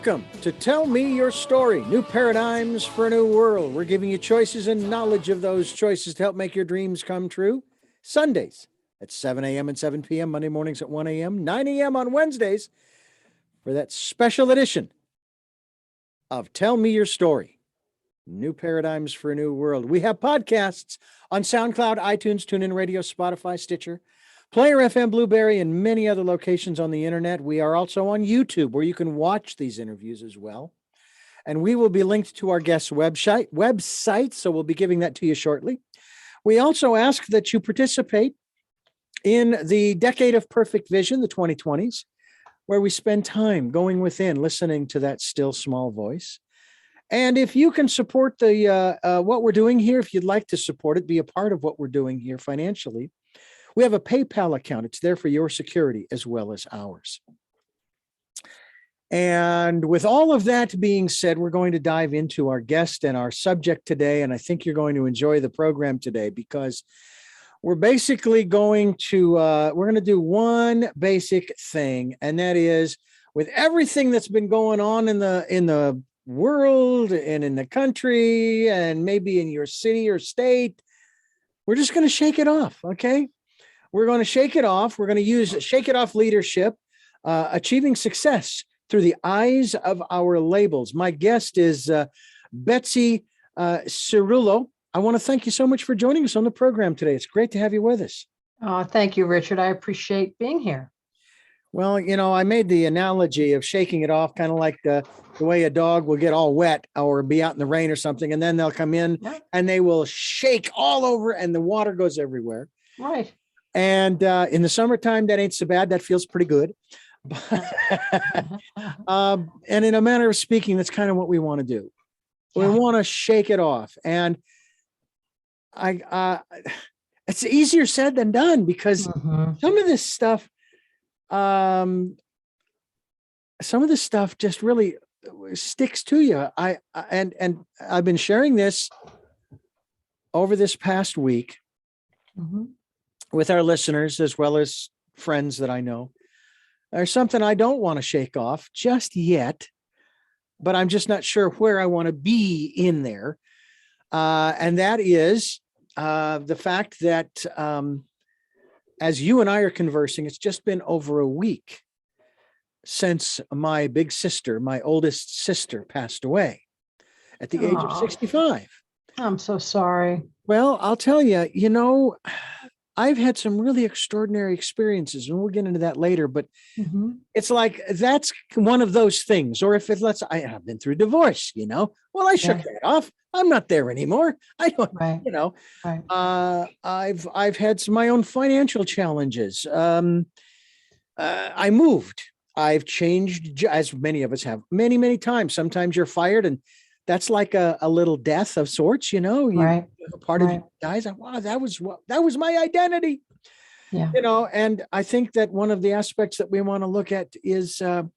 Welcome to Tell Me Your Story, New Paradigms for a New World. We're giving you choices and knowledge of those choices to help make your dreams come true. Sundays at 7 a.m. and 7 p.m., Monday mornings at 1 a.m., 9 a.m. on Wednesdays for that special edition of Tell Me Your Story, New Paradigms for a New World. We have podcasts on SoundCloud, iTunes, TuneIn Radio, Spotify, Stitcher, Player FM, Blueberry, and many other locations on the internet. We are also on YouTube, where you can watch these interviews as well. And we will be linked to our guest's website, so we'll be giving that to you shortly. We also ask that you participate in the Decade of Perfect Vision, the 2020s, where we spend time going within, listening to that still small voice. And if you can support the what we're doing here, if you'd like to support it, be a part of what we're doing here financially, we have a PayPal account. It's there for your security as well as ours. And with all of that being said, we're going to dive into our guest and our subject today. And I think you're going to enjoy the program today, because we're basically going to, we're going to do one basic thing. And that is, with everything that's been going on in the world and in the country and maybe in your city or state, we're just going to shake it off. Okay. We're going to shake it off. We're going to use Shake It Off Leadership, achieving success through the eyes of our labels. My guest is Betsy Cerulo. I want to thank you so much for joining us on the program today. It's great to have you with us. Thank you, Richard. I appreciate being here. Well, you know, I made the analogy of shaking it off, kind of like the way a dog will get all wet or be out in the rain or something, and then they'll come in and they will shake all over and the water goes everywhere. Right. And in the summertime, that ain't so bad. That feels pretty good. And in a manner of speaking, that's kind of what we want to do. We want to shake it off. And it's easier said than done, because some of this stuff, just really sticks to you. And I've been sharing this over this past week with our listeners, as well as friends that I know. There's something I don't want to shake off just yet, but I'm just not sure where I want to be in there. And that is the fact that as you and I are conversing, it's just been over a week since my big sister, my oldest sister, passed away at the age of 65. I'm so sorry. Well, I'll tell you, you know, I've had some really extraordinary experiences, and we'll get into that later, but it's like, that's one of those things. Or if I have been through divorce, you know, well, I shook that off. I'm not there anymore. I don't, you know, I've had my own financial challenges. I moved. I've changed, as many of us have, many, many times. Sometimes you're fired, and that's like a little death of sorts, you know. Part of you dies. Wow, that was my identity. Yeah. You know, and I think that one of the aspects that we want to look at is some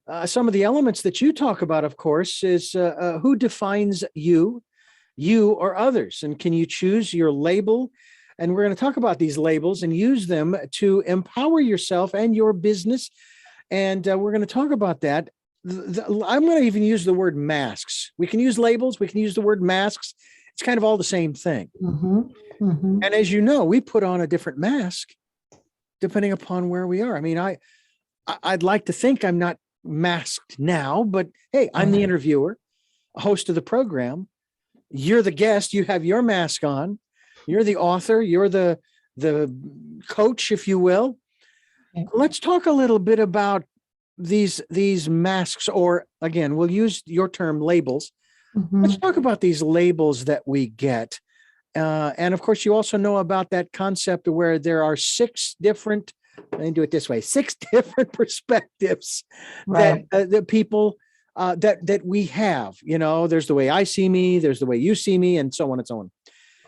of the elements that you talk about, of course, is who defines you or others, and can you choose your label? And we're going to talk about these labels and use them to empower yourself and your business. And we're going to talk about that. I'm going to even use the word masks. We can use labels. We can use the word masks. It's kind of all the same thing. And as you know, we put on a different mask depending upon where we are. I mean, I'd like to think I'm not masked now, but hey, I'm the interviewer, a host of the program. You're the guest. You have your mask on. You're the author. You're the coach, if you will. Let's talk a little bit about these masks, or again, we'll use your term, labels. Let's talk about these labels that we get. And of course, you also know about that concept where there are 6 different, let me do it this way, 6 different perspectives that people, that we have. You know, there's the way I see me, there's the way you see me, and so on and so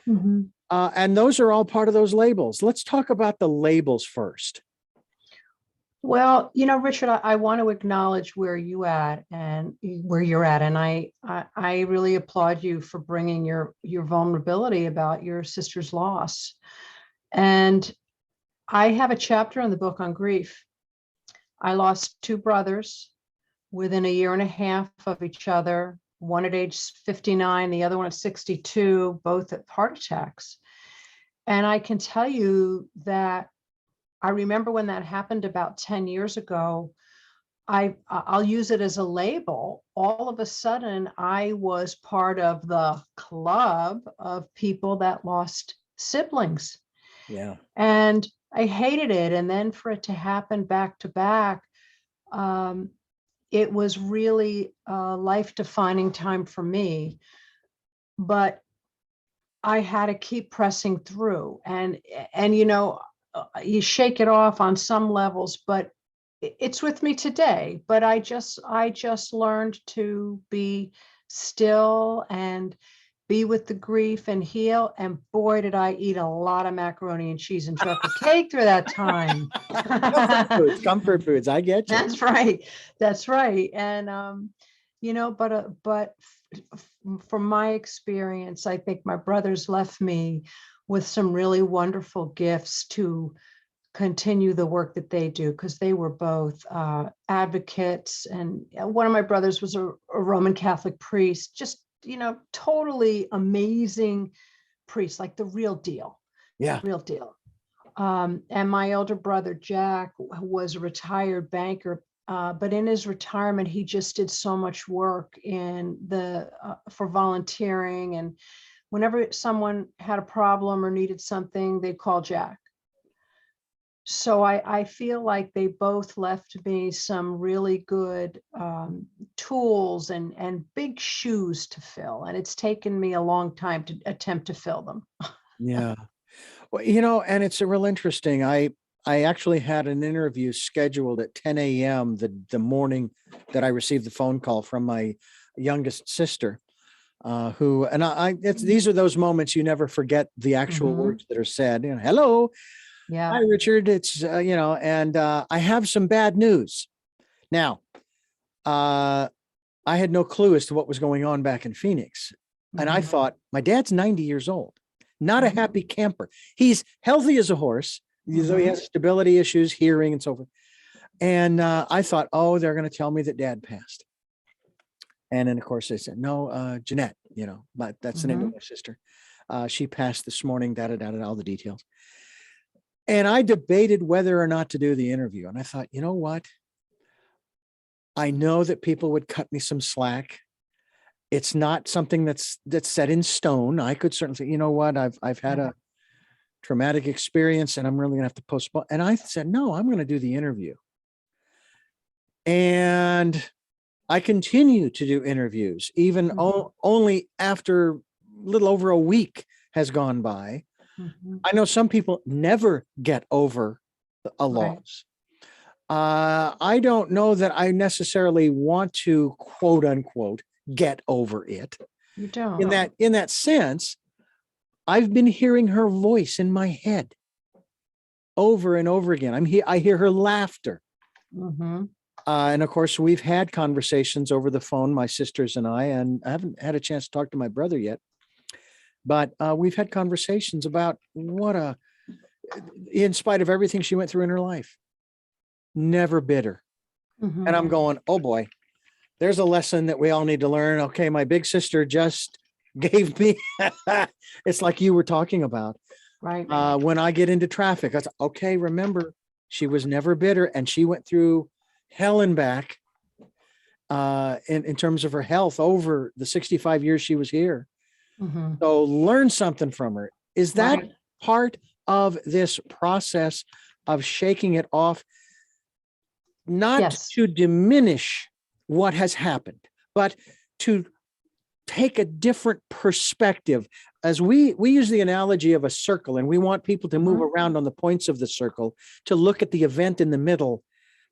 on. And those are all part of those labels. Let's talk about the labels first. Well, you know, Richard, I want to acknowledge where you're at, and I really applaud you for bringing your vulnerability about your sister's loss. And I have a chapter in the book on grief. I lost 2 brothers within a year and a half of each other, one at age 59, the other one at 62, both at heart attacks. And I can tell you that I remember when that happened about 10 years ago, I'll use it as a label. All of a sudden, I was part of the club of people that lost siblings. Yeah. And I hated it. And then for it to happen back to back, it was really a life-defining time for me. But I had to keep pressing through. And you shake it off on some levels, but it's with me today. But I just learned to be still and be with the grief and heal. And boy, did I eat a lot of macaroni and cheese and chocolate cake through that time. Comfort foods. I get you. That's right. That's right. And, but from my experience, I think my brothers left me with some really wonderful gifts to continue the work that they do, because they were both advocates. And one of my brothers was a Roman Catholic priest, just, totally amazing priest, like the real deal. Yeah. Real deal. And my elder brother, Jack, was a retired banker, but in his retirement, he just did so much work for volunteering. And whenever someone had a problem or needed something, they'd call Jack. So I feel like they both left me some really good tools and big shoes to fill. And it's taken me a long time to attempt to fill them. Yeah. Well, and it's a real interesting. I actually had an interview scheduled at 10 a.m. the morning that I received the phone call from my youngest sister, these are those moments you never forget the actual words that are said. Hello. Yeah. Hi, Richard. It's, and I have some bad news. Now, I had no clue as to what was going on back in Phoenix. And I thought, my dad's 90 years old, not a happy camper. He's healthy as a horse, though he has stability issues, hearing and so forth. And I thought, oh, they're going to tell me that dad passed. And then, of course, they said, no, Jeanette, but that's the name of my sister. She passed this morning, all the details. And I debated whether or not to do the interview. And I thought, you know what? I know that people would cut me some slack. It's not something that's set in stone. I could certainly say, you know what? I've had a traumatic experience and I'm really gonna have to postpone. And I said, no, I'm going to do the interview. And I continue to do interviews, even only after a little over a week has gone by. I know some people never get over a loss. I don't know that I necessarily want to, quote unquote, get over it. You don't. In that sense, I've been hearing her voice in my head over and over again. I hear her laughter. And of course, we've had conversations over the phone, my sisters and I haven't had a chance to talk to my brother yet. But we've had conversations about in spite of everything she went through in her life, never bitter. And I'm going, oh boy, there's a lesson that we all need to learn. Okay, my big sister just gave me, it's like you were talking about. Right. When I get into traffic, I thought, okay, remember, she was never bitter and she went through hell and back in terms of her health over the 65 years she was here. So learn something from her. Is that part of this process of shaking it off? Not to diminish what has happened, but to take a different perspective. As we use the analogy of a circle, and we want people to move around on the points of the circle to look at the event in the middle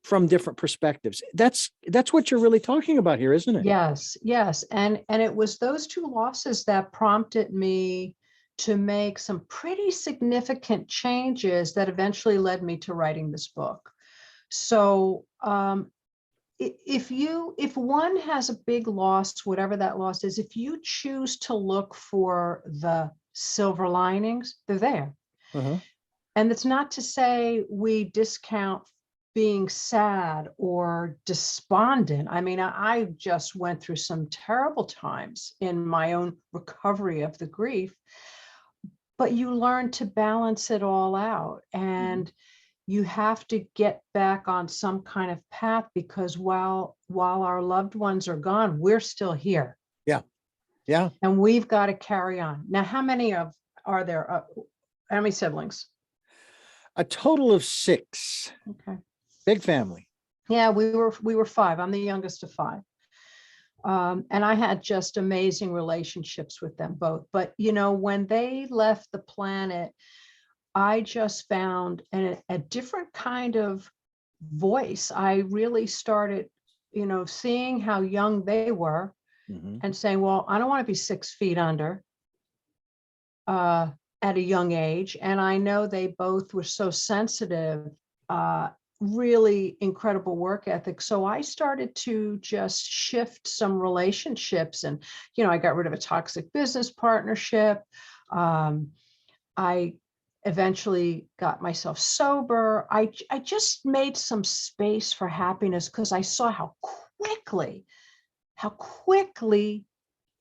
from different perspectives. That's what you're really talking about here, isn't it? Yes, yes. And it was those two losses that prompted me to make some pretty significant changes that eventually led me to writing this book. So if one has a big loss, whatever that loss is, if you choose to look for the silver linings, they're there. And it's not to say we discount being sad or despondent. I mean, I just went through some terrible times in my own recovery of the grief, but you learn to balance it all out. And you have to get back on some kind of path, because while our loved ones are gone, we're still here. Yeah. Yeah. And we've got to carry on. Now, how many are there? How many siblings? A total of 6. Okay. Big family. Yeah, we were 5. I'm the youngest of 5. And I had just amazing relationships with them both. But, you know, when they left the planet, I just found a different kind of voice. I really started, you know, seeing how young they were and saying, well, I don't want to be 6 feet under at a young age. And I know they both were so sensitive, really incredible work ethic. So I started to just shift some relationships, and, you know, I got rid of a toxic business partnership. I eventually got myself sober. I just made some space for happiness, because I saw how quickly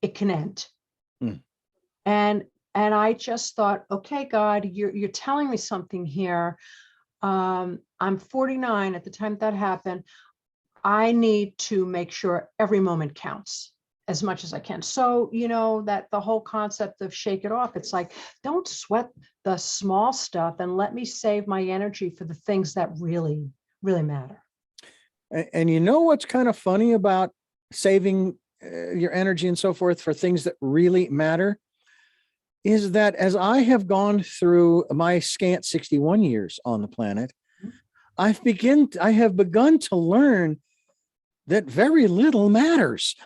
it can end. And I just thought, okay, God, you're telling me something here. I'm 49 at the time that happened. I need to make sure every moment counts as much as I can. So, you know, that the whole concept of shake it off, it's like, don't sweat the small stuff, and let me save my energy for the things that really, really matter. And you know what's kind of funny about saving your energy and so forth for things that really matter is that as I have gone through my scant 61 years on the planet, I have begun to learn that very little matters.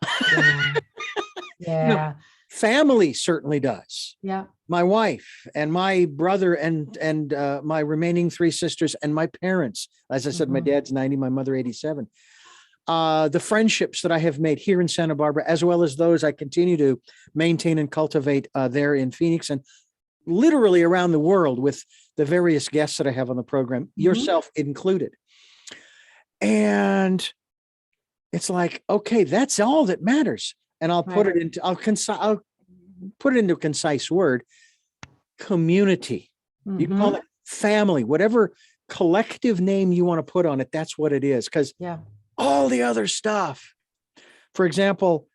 Yeah. You know, family certainly does. Yeah. My wife and my brother and my remaining 3 sisters and my parents. As I said, my dad's 90, my mother 87. The friendships that I have made here in Santa Barbara, as well as those I continue to maintain and cultivate there in Phoenix and literally around the world with the various guests that I have on the program, yourself included. And it's like, okay, that's all that matters. And I'll put it into, I'll put it into a concise word: community. You can call it family, whatever collective name you want to put on it. That's what it is. Because all the other stuff, for example,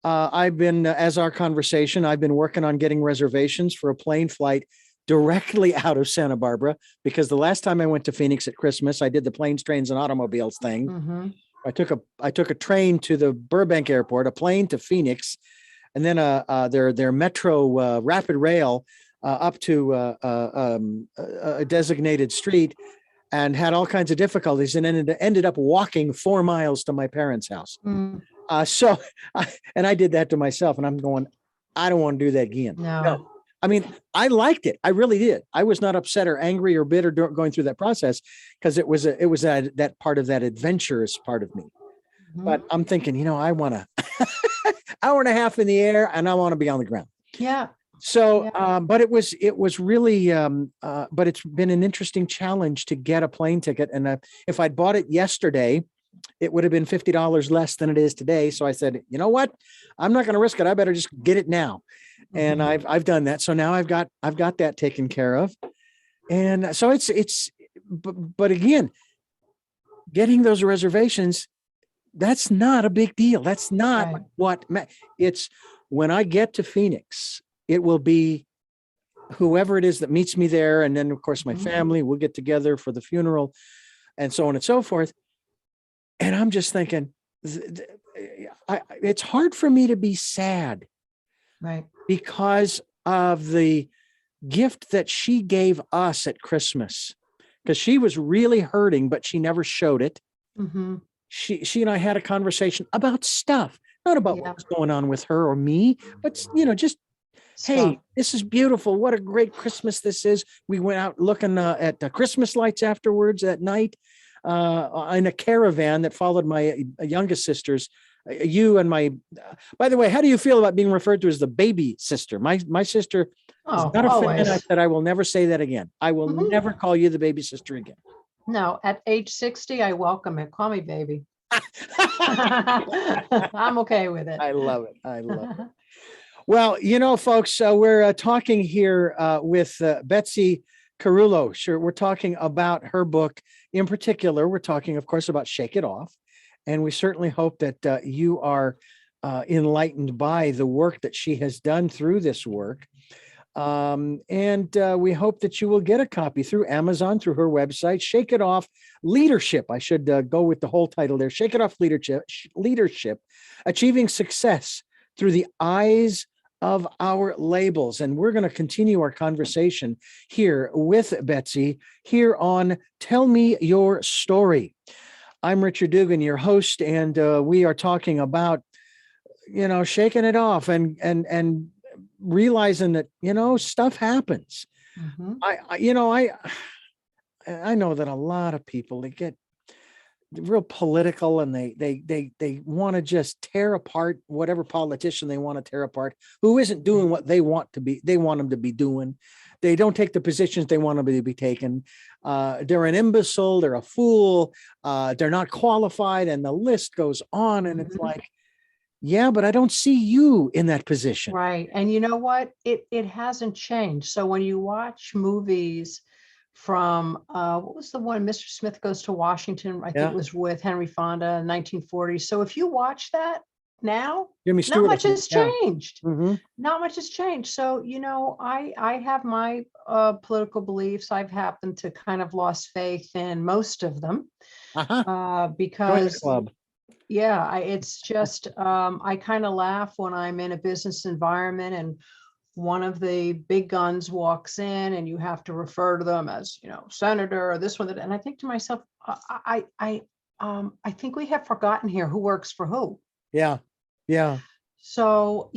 I've been, as our conversation, I've been working on getting reservations for a plane flight directly out of Santa Barbara, because the last time I went to Phoenix at Christmas, I did the planes, trains, and automobiles thing. I took a train to the Burbank airport, a plane to Phoenix, and then their metro rapid rail up to a designated street, and had all kinds of difficulties, and ended up walking 4 miles to my parents' house. So I did that to myself, and I'm going, I don't want to do that again. No. I mean, I liked it. I really did. I was not upset or angry or bitter going through that process, because it was that part of that adventurous part of me. But I'm thinking, you know, I want to hour and a half in the air, and I want to be on the ground. Yeah. So, but it was really, but it's been an interesting challenge to get a plane ticket. And if I'd bought it yesterday, it would have been $50 less than it is today. So I said, you know what? I'm not going to risk it. I better just get it now. And I've done that. So now I've got that taken care of. And so but again, getting those reservations, that's not a big deal. That's not it's when I get to Phoenix, it will be whoever it is that meets me there. And then of course my family will get together for the funeral and so on and so forth. And I'm just thinking, it's hard for me to be sad. Right. Because of the gift that she gave us at Christmas, because she was really hurting, but she never showed it. She and I had a conversation about stuff, not about what was going on with her or me, but, you know, just, hey, this is beautiful. What a great Christmas this is. We went out looking at the Christmas lights afterwards at night in a caravan that followed my youngest sisters. You and my, by the way, how do you feel about being referred to as the baby sister? My sister is not a fan. I said, I will never say that again. I will never call you the baby sister again. No, at age 60, I welcome it. Call me baby. I'm okay with it. I love it. I love it. Well, folks, we're talking here with Betsy Cerulo. Sure, we're talking about her book in particular. We're talking, of course, about Shake It Off. And we certainly hope that you are enlightened by the work that she has done through this work. And we hope that you will get a copy through Amazon, through her website, Shake It Off Leadership. I should go with the whole title there. Shake It Off Leadership, Achieving Success Through the Eyes of Our Labels. And we're going to continue our conversation here with Betsy here on Tell Me Your Story. I'm Richard Dugan, your host, and we are talking about, shaking it off and realizing that, stuff happens. Mhm. I know that a lot of people, they get real political and they want to just tear apart whatever politician they want to tear apart, who isn't doing what they want them to be doing. They don't take the positions they want them to be taken. They're an imbecile, they're a fool, they're not qualified, and the list goes on. And it's like, yeah, but I don't see you in that position. Right. And you know what? It hasn't changed. So when you watch movies from what was the one, Mr. Smith Goes to Washington, I think it was with Henry Fonda in 1940. So if you watch that now, not much has changed. Not much has changed. So, I have my political beliefs. I've happened to kind of lost faith in most of them because yeah, it's just, I kind of laugh when I'm in a business environment and one of the big guns walks in and you have to refer to them as, senator or this one, that, and I think to myself, I think we have forgotten here who works for who. Yeah. Yeah. So,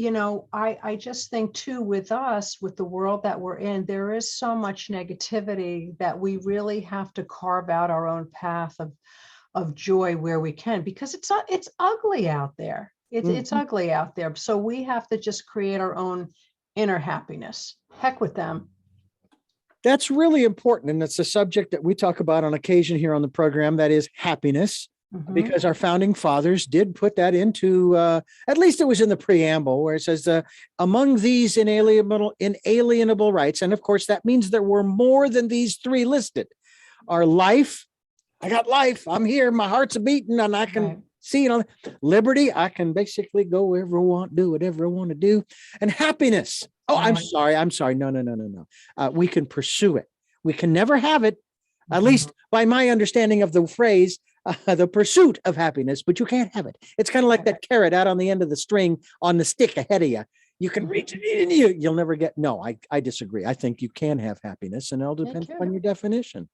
I just think too, with us, with the world that we're in, there is so much negativity that we really have to carve out our own path of joy where we can, because it's ugly out there. It's ugly out there. So we have to just create our own inner happiness. Heck with them. That's really important. And it's a subject that we talk about on occasion here on the program, that is happiness, because our founding fathers did put that into, at least it was in the preamble where it says, among these inalienable rights. And of course, that means there were more than these three listed. Our life, I got life, I'm here, my heart's a beating, and I can see, liberty, I can basically go wherever I want, do whatever I want to do. And happiness. Oh, I'm sorry. No. We can pursue it. We can never have it, at least by my understanding of the phrase, the pursuit of happiness, but you can't have it. It's kind of like that carrot out on the end of the string on the stick ahead of you. You can reach it and you'll never get. No, I disagree. I think you can have happiness, and it'll depend on your definition.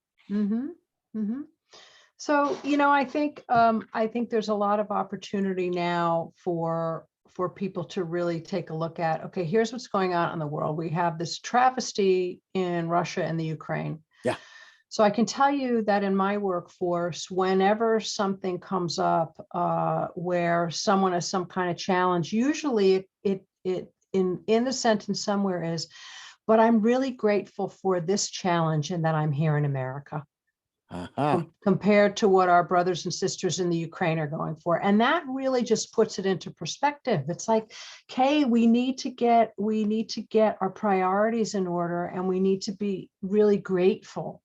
So, I think there's a lot of opportunity now for people to really take a look at, okay, here's what's going on in the world. We have this travesty in Russia and the Ukraine. Yeah. So I can tell you that in my workforce, whenever something comes up where someone has some kind of challenge, usually it in the sentence somewhere is, but I'm really grateful for this challenge and that I'm here in America. Compared to what our brothers and sisters in the Ukraine are going for. And that really just puts it into perspective. It's like, okay, we need to get our priorities in order, and we need to be really grateful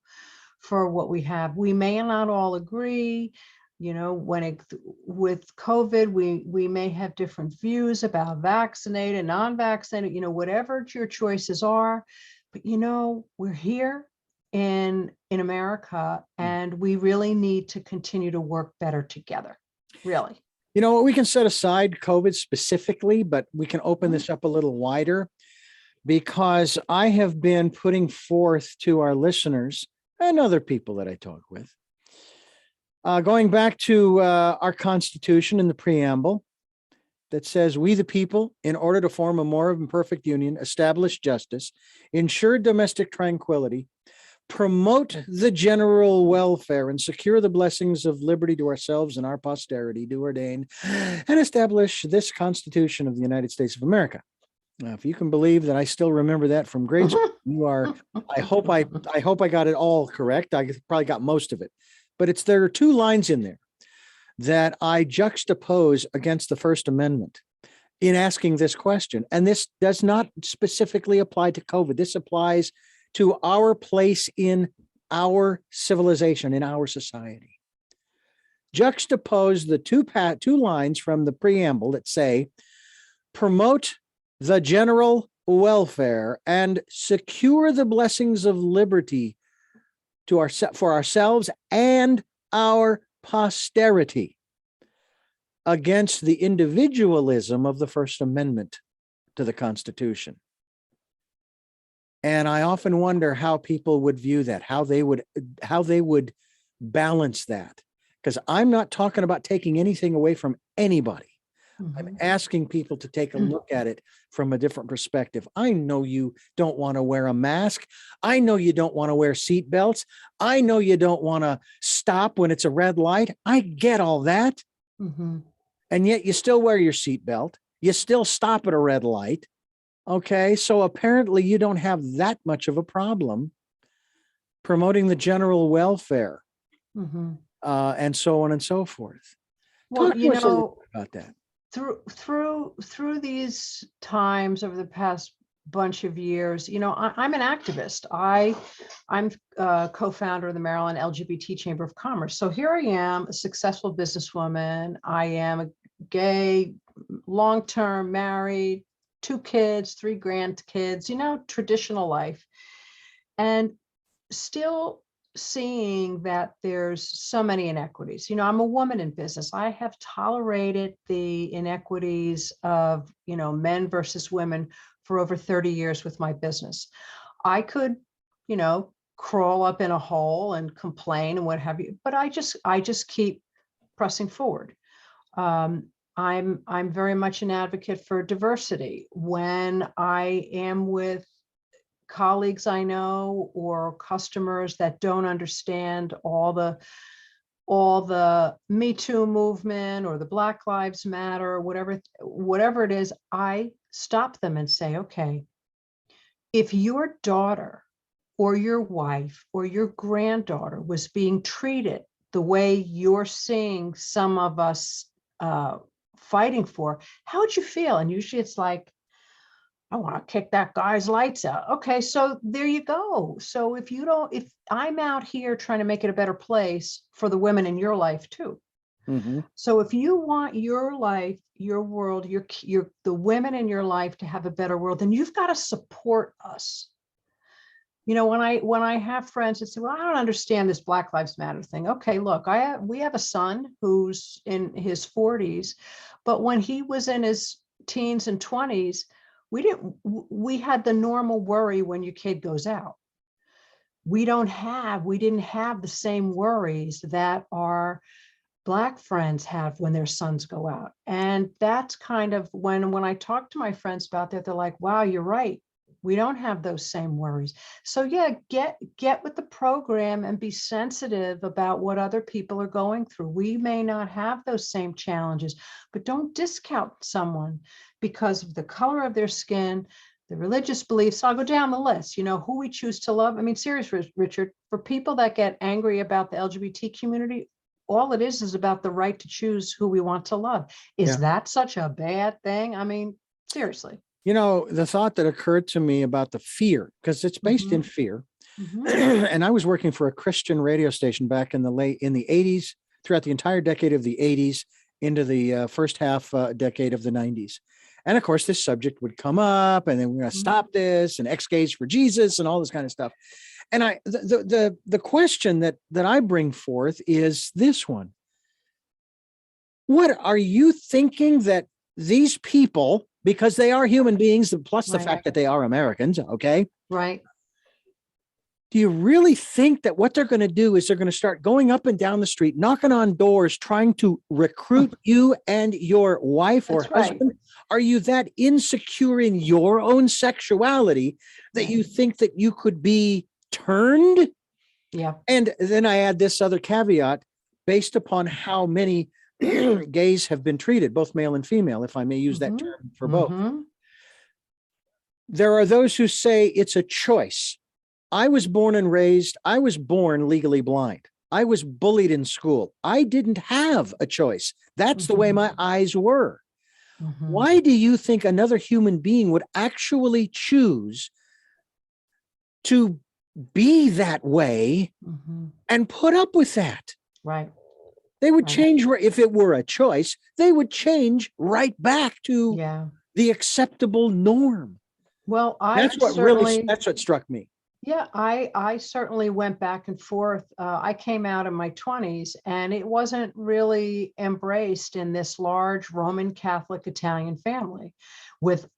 for what we have. We may not all agree, with COVID, we may have different views about vaccinated, non-vaccinated, whatever your choices are, but we're here in America, and we really need to continue to work better together. Really. We can set aside COVID specifically, but we can open this up a little wider, because I have been putting forth to our listeners and other people that I talk with, going back to our Constitution in the preamble that says, we the people, in order to form a more imperfect union, establish justice, ensure domestic tranquility, promote the general welfare, and secure the blessings of liberty to ourselves and our posterity, do ordain and establish this Constitution of the United States of America. Now, if you can believe that I still remember that from grade school, you are, I hope I got it all correct. I probably got most of it, but there are two lines in there that I juxtapose against the First Amendment in asking this question. And this does not specifically apply to COVID. This applies to our place in our civilization, in our society. Juxtapose the two lines from the preamble that say, promote the general welfare and secure the blessings of liberty for ourselves and our posterity, against the individualism of the First Amendment to the Constitution. And I often wonder how people would view that, how they would balance that. Because I'm not talking about taking anything away from anybody. I'm asking people to take a look at it from a different perspective. I know you don't want to wear a mask. I know you don't want to wear seat belts. I know you don't want to stop when it's a red light. I get all that. And yet you still wear your seat belt. You still stop at a red light. Okay. So apparently you don't have that much of a problem promoting the general welfare, and so on and so forth. Well, Talk to us a little bit about that. Through these times over the past bunch of years, I'm an activist. I'm co-founder of the Maryland LGBT Chamber of Commerce. So here I am, a successful businesswoman. I am a gay, long-term married, 2 kids, 3 grandkids, traditional life. And still seeing that there's so many inequities. I'm a woman in business. I have tolerated the inequities of, men versus women for over 30 years with my business. I could, crawl up in a hole and complain and what have you, but I just keep pressing forward. I'm very much an advocate for diversity. When I am with colleagues I know or customers that don't understand all the Me Too movement or the Black Lives Matter, whatever it is, I stop them and say, okay, if your daughter or your wife or your granddaughter was being treated the way you're seeing some of us fighting for, how would you feel? And usually it's like, I want to kick that guy's lights out. Okay, so there you go. So if I'm out here trying to make it a better place for the women in your life too. So if you want your life, your world, the women in your life to have a better world, then you've got to support us. When I have friends that say, well, I don't understand this Black Lives Matter thing. Okay, look, we have a son who's in his 40s, but when he was in his teens and 20s, we had the normal worry when your kid goes out. We didn't have the same worries that our Black friends have when their sons go out. And that's kind of when I talk to my friends about that, they're like, wow, you're right. We don't have those same worries. So yeah, get with the program and be sensitive about what other people are going through. We may not have those same challenges, but don't discount someone because of the color of their skin, the religious beliefs. I'll go down the list, who we choose to love. I mean, seriously, Richard, for people that get angry about the LGBT community, all it is about the right to choose who we want to love. Is that such a bad thing? I mean, seriously. The thought that occurred to me about the fear, because it's based in fear. And I was working for a Christian radio station back in the 80s, throughout the entire decade of the 80s into the first half decade of the 90s. And of course, this subject would come up, and then we're going to stop this, and X-Gays for Jesus and all this kind of stuff. And the question that I bring forth is this one. What are you thinking that these people, because they are human beings, plus the fact that they are Americans, okay? Right. Do you really think that what they're going to do is they're going to start going up and down the street, knocking on doors, trying to recruit you and your wife or husband? Right. Are you that insecure in your own sexuality that you think that you could be turned? Yeah. And then I add this other caveat based upon how many gays have been treated, both male and female, if I may use that term for both. there are those who say it's a choice. I was born and raised, I was born legally blind. I was bullied in school. I didn't have a choice. That's the way my eyes were. Why do you think another human being would actually choose to be that way and put up with that? Right. They would change, if it were a choice, they would change right back to the acceptable norm. Well, that's what struck me. Yeah, I certainly went back and forth. I came out in my 20s, and it wasn't really embraced in this large Roman Catholic Italian family with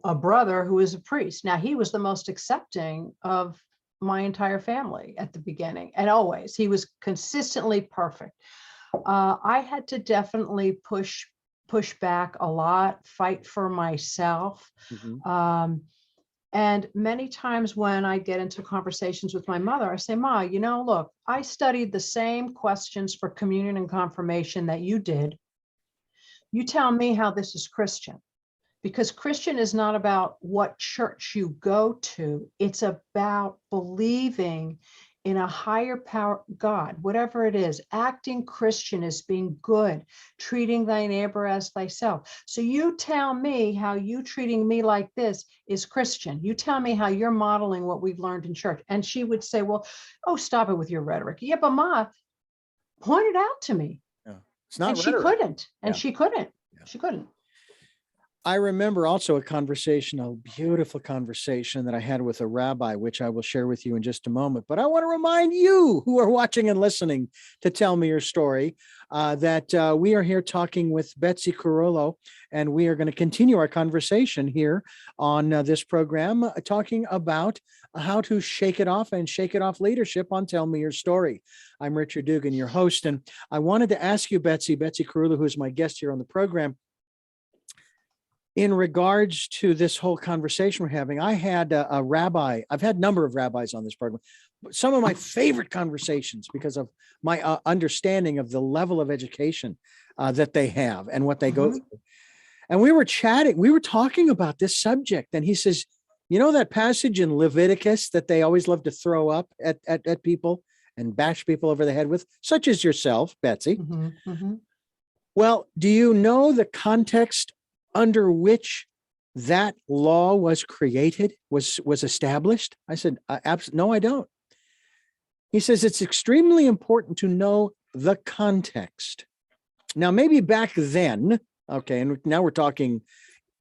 a brother who is a priest. Now, he was the most accepting of my entire family at the beginning, and always. He was consistently perfect. I had to definitely push back a lot, fight for myself. And many times when I get into conversations with my mother, I say, Ma, you know, look, I studied the same questions for communion and confirmation that you did. You tell me how this is Christian, because Christian is not about what church you go to. It's about believing in a higher power, God, whatever it is. Acting Christian is being good, treating thy neighbor as thyself. So you tell me how you treating me like this is Christian. You tell me how you're modeling what we've learned in church. And she would say, well, oh, stop it with your rhetoric. Yeah, but Ma, point it out to me. It's not and rhetoric. She couldn't. And she couldn't. She couldn't. I remember also a beautiful conversation that I had with a rabbi, which I will share with you in just a moment. But I want to remind you who are watching and listening to Tell Me Your Story that we are here talking with Betsy Cerulo, and we are going to continue our conversation here on this program, talking about how to shake it off and shake it off leadership on Tell Me Your Story. I'm Richard Dugan, your host, and I wanted to ask you, Betsy Cerulo, who is my guest here on the program, in regards to this whole conversation we're having. I had a rabbi, I've had a number of rabbis on this program, but some of my favorite conversations because of my understanding of the level of education that they have and what they go through. And we were chatting, we were talking about this subject, and he says, you know, that passage in Leviticus that they always love to throw up at people and bash people over the head with, such as yourself, Betsy. Well, do you know the context under which that law was created, was established? I said, no, I don't. He says, it's extremely important to know the context. Now, maybe back then, okay, and now we're talking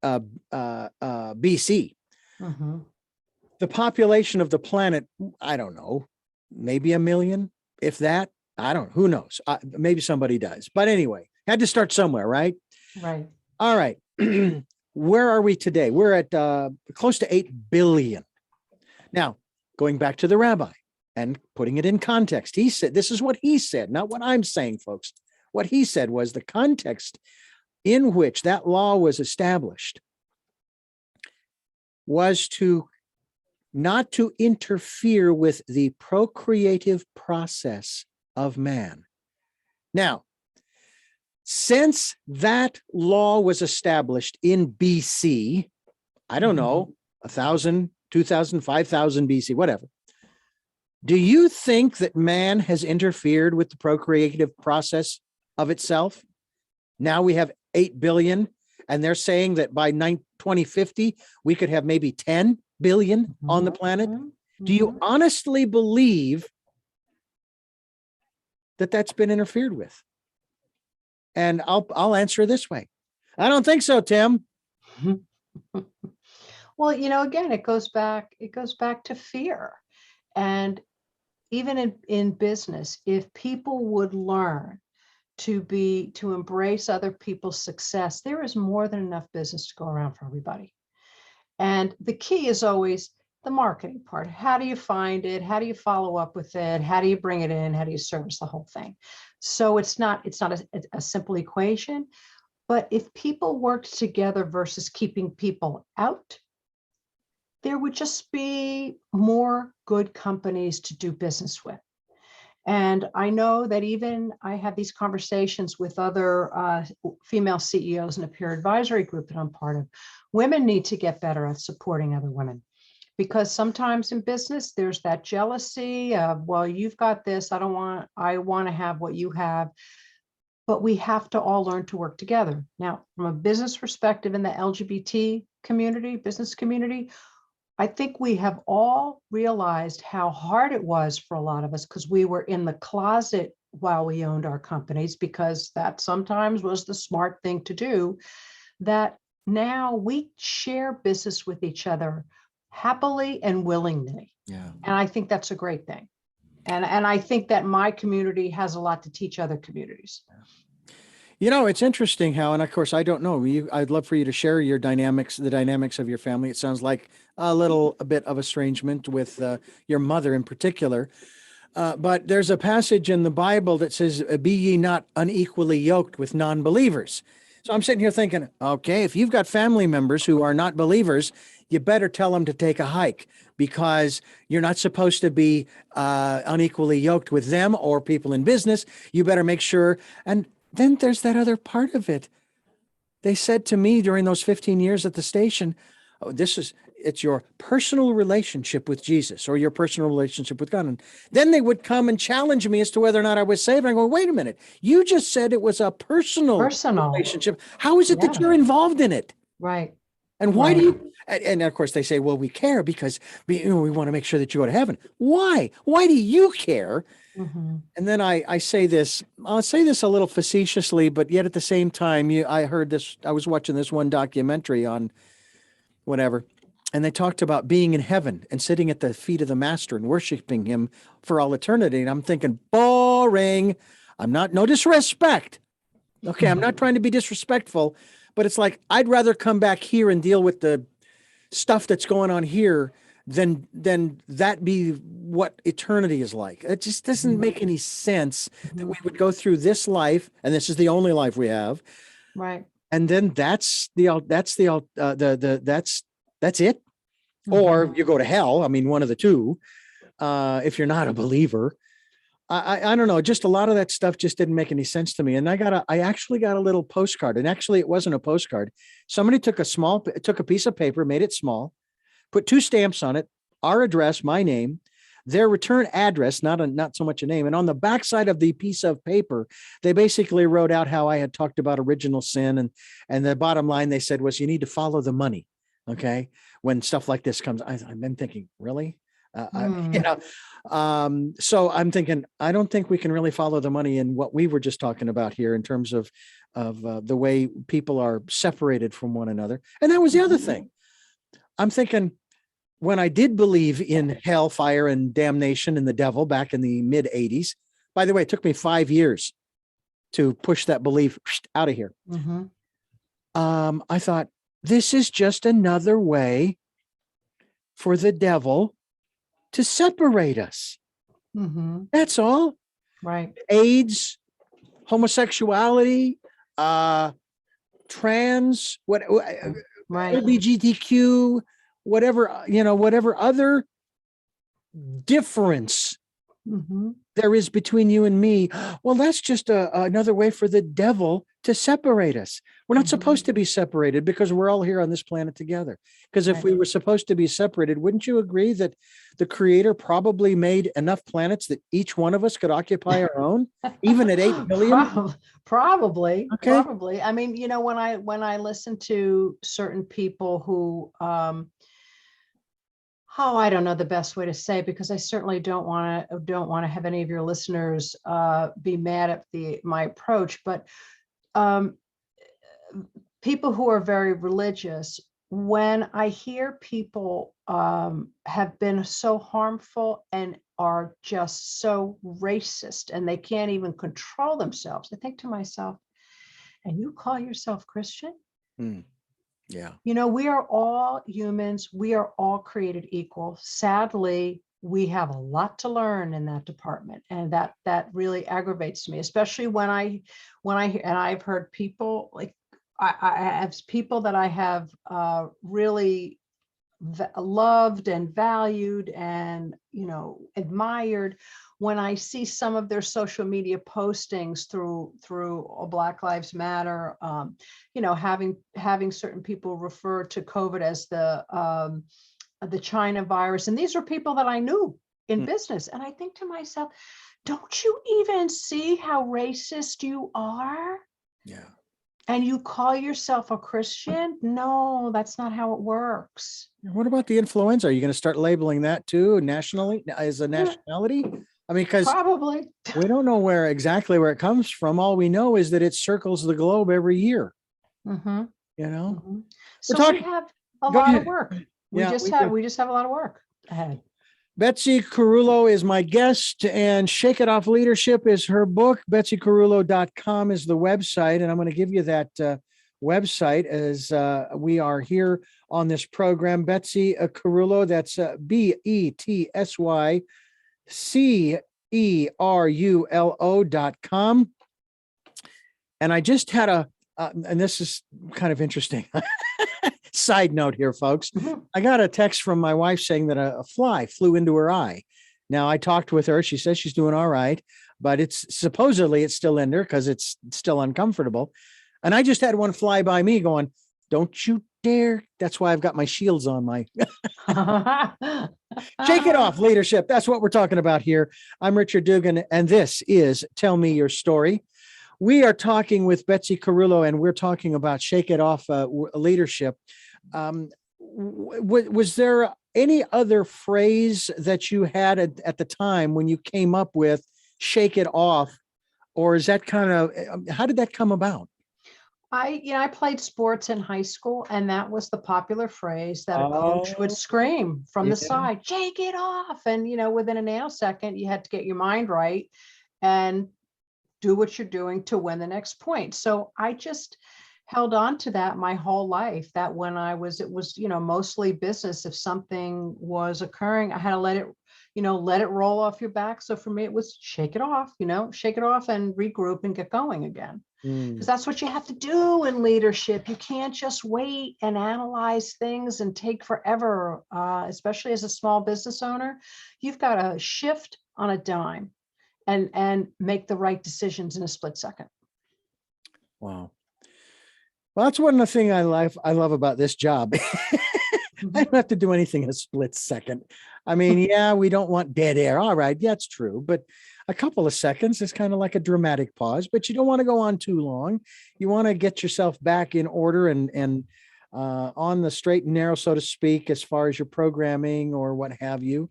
BC, the population of the planet, I don't know, maybe 1 million, if that, I don't know, who knows? Maybe somebody does. But anyway, had to start somewhere, right? Right. All right. Where are we today? We're at close to 8 billion. Now, going back to the rabbi and putting it in context, he said, this is what he said, not what I'm saying, folks. What he said was the context in which that law was established was not to interfere with the procreative process of man. Now, since that law was established in BC, I don't know, 1,000, 2,000, 5,000 BC, whatever. Do you think that man has interfered with the procreative process of itself? Now we have 8 billion, and they're saying that by 2050, we could have maybe 10 billion on the planet. Do you honestly believe that that's been interfered with? And I'll answer this way. I don't think so, Tim. Well, you know, again, it goes back to fear. And even in business, if people would learn to embrace other people's success, there is more than enough business to go around for everybody. And the key is always the marketing part. How do you find it? How do you follow up with it? How do you bring it in? How do you service the whole thing? So it's not a simple equation, but if people worked together versus keeping people out, there would just be more good companies to do business with. And I know that even I have these conversations with other female CEOs in a peer advisory group that I'm part of. Women need to get better at supporting other women, because sometimes in business, there's that jealousy of, well, you've got this, I want to have what you have. But we have to all learn to work together. Now, from a business perspective in the LGBT community, business community, I think we have all realized how hard it was for a lot of us, because we were in the closet while we owned our companies, because that sometimes was the smart thing to do, that now we share business with each other happily and willingly. Yeah. And I think that's a great thing. And I think that my community has a lot to teach other communities. You know, it's interesting how, and of course, I don't know, I'd love for you to share your dynamics, the dynamics of your family. It sounds like a bit of estrangement with your mother in particular. But there's a passage in the Bible that says, be ye not unequally yoked with non-believers. So I'm sitting here thinking, okay, if you've got family members who are not believers, you better tell them to take a hike, because you're not supposed to be unequally yoked with them or people in business. You better make sure. And then there's that other part of it. They said to me during those 15 years at the station, oh, it's your personal relationship with Jesus or your personal relationship with God. And then they would come and challenge me as to whether or not I was saved. And I go, wait a minute, you just said it was a personal relationship. How is it that you're involved in it? Right. And why do you, and of course they say, well, we care because we want to make sure that you go to heaven. Why? Why do you care? Mm-hmm. And then I'll say this a little facetiously, but yet at the same time, I heard this, I was watching this one documentary on whatever, and they talked about being in heaven and sitting at the feet of the master and worshiping him for all eternity. And I'm thinking, boring. No disrespect. Okay. I'm not trying to be disrespectful, but it's like, I'd rather come back here and deal with the stuff that's going on here than that be what eternity is like. It just doesn't make any sense that we would go through this life, and this is the only life we have. Right. And then that's it. Or you go to hell. I mean, one of the two, if you're not a believer. I don't know. Just a lot of that stuff just didn't make any sense to me. And I actually got a little postcard, and actually it wasn't a postcard. Somebody took a piece of paper, made it small, put 2 stamps on it, our address, my name, their return address, not so much a name. And on the backside of the piece of paper, they basically wrote out how I had talked about original sin. And the bottom line they said was, you need to follow the money. Okay. When stuff like this comes, I've been thinking, really? So I'm thinking, I don't think we can really follow the money in what we were just talking about here in terms of the way people are separated from one another. And that was the other thing. I'm thinking, when I did believe in hell, fire, and damnation and the devil back in the mid 80s, by the way, it took me 5 years to push that belief out of here. I thought, this is just another way for the devil to separate us. That's all. Right. AIDS, homosexuality, trans, LGBTQ, whatever other difference there is between you and me. Well, that's just another way for the devil to separate us. We're not supposed to be separated, because we're all here on this planet together. Because if we were supposed to be separated, wouldn't you agree that the Creator probably made enough planets that each one of us could occupy our own, even at 8 billion? Probably. Okay. Probably. I mean, when I listen to certain people who, I don't know the best way to say, because I certainly don't want to have any of your listeners be mad at my approach, but people who are very religious, when I hear people have been so harmful and are just so racist and they can't even control themselves, I think to myself, and you call yourself Christian? Yeah. We are all humans. We are all created equal. Sadly, we have a lot to learn in that department. And that really aggravates me, especially when I've heard people like, I have people that I have really loved and valued and, admired when I see some of their social media postings through Black Lives Matter, having certain people refer to COVID as the China virus. And these are people that I knew in business. And I think to myself, don't you even see how racist you are? Yeah. And you call yourself a Christian? No, that's not how it works. What about the influenza? Are you going to start labeling that too nationally as a nationality? I mean, because Probably. we don't know exactly where it comes from. All we know is that it circles the globe every year. Mm-hmm. So talking- we have a Go lot ahead. of work. We Yeah, just we have do. a lot of work ahead. Betsy Cerulo is my guest, and Shake It Off Leadership is her book. BetsyCerulo.com is the website, and I'm going to give you that website as we are here on this program. Betsy Cerulo, that's BetsyCerulo.com. And I just had and this is kind of interesting. Side note here, folks. I got a text from my wife saying that a fly flew into her eye. Now, I talked with her. She says she's doing all right, but it's supposedly still in there because it's still uncomfortable. And I just had one fly by me going, don't you dare. That's why I've got my shields on my Shake It Off Leadership. That's what we're talking about here. I'm Richard Dugan, and this is Tell Me Your Story. We are talking with Betsy Cerulo, and we're talking about Shake It Off Leadership. Was there any other phrase that you had at the time when you came up with Shake It Off, or is that kind of, how did that come about? I played sports in high school, and that was the popular phrase that a coach would scream from the side, shake it off. And, within a nanosecond, you had to get your mind right and do what you're doing to win the next point. So I just held on to that my whole life, that when it was, mostly business. If something was occurring, I had to let it roll off your back. So for me, it was shake it off, shake it off and regroup and get going again. Because that's what you have to do in leadership. You can't just wait and analyze things and take forever, especially as a small business owner. You've got to shift on a dime and make the right decisions in a split second. Wow. Well, that's one of the things I love about this job. I don't have to do anything in a split second. I mean, yeah, we don't want dead air. All right. Yeah, that's true. But a couple of seconds is kind of like a dramatic pause, but you don't want to go on too long. You want to get yourself back in order and on the straight and narrow, so to speak, as far as your programming or what have you.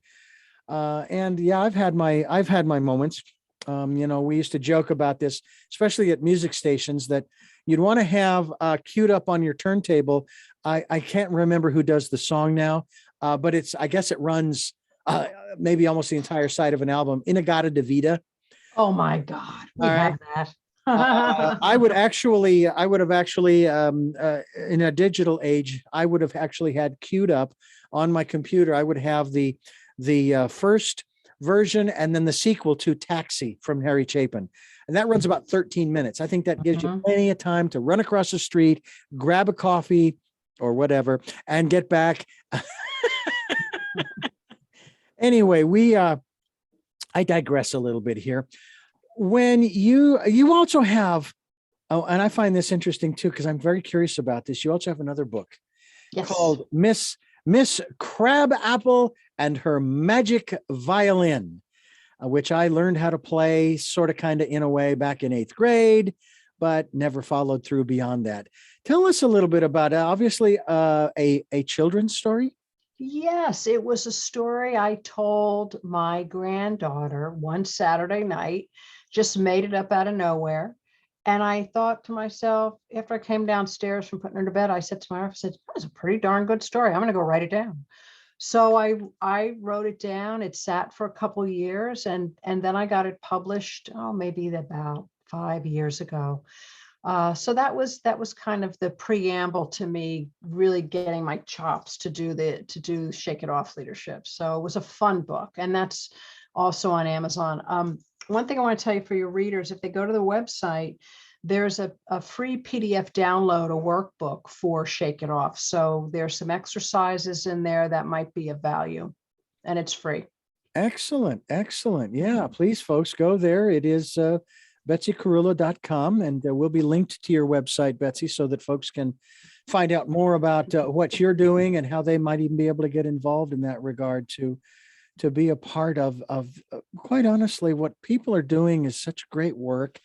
And yeah, I've had my moments. We used to joke about this, especially at music stations, that you'd want to have queued up on your turntable. I can't remember who does the song now, but I guess it runs maybe almost the entire side of an album, Inagata Davida. Oh my God, we have that. I would have actually, in a digital age, I would have actually had queued up on my computer. I would have the first version and then the sequel to Taxi from Harry Chapin. And that runs about 13 minutes. I think that gives you plenty of time to run across the street, grab a coffee or whatever, and get back. Anyway, I digress a little bit here. When you also have, and I find this interesting too, because I'm very curious about this. You also have another book called Miss Crabapple and Her Magic Violin, which I learned how to play sort of kind of in a way back in 8th grade, but never followed through beyond that. Tell us a little bit about obviously a children's story. Yes, it was a story I told my granddaughter one Saturday night, just made it up out of nowhere. And I thought to myself, after I came downstairs from putting her to bed, I said to my wife, I said, that was a pretty darn good story. I'm going to go write it down. So I wrote it down. It sat for a couple of years, and then I got it published, maybe about 5 years ago. So that was kind of the preamble to me really getting my chops to do Shake It Off Leadership. So it was a fun book, and that's also on Amazon. One thing I want to tell you for your readers, if they go to the website, there's a free PDF download, a workbook for Shake It Off. So there's some exercises in there that might be of value, and it's free. Excellent. Excellent. Yeah, please, folks, go there. It is betsycerulo.com, and we'll be linked to your website, Betsy, so that folks can find out more about what you're doing and how they might even be able to get involved in that regard to be a part of quite honestly, what people are doing is such great work.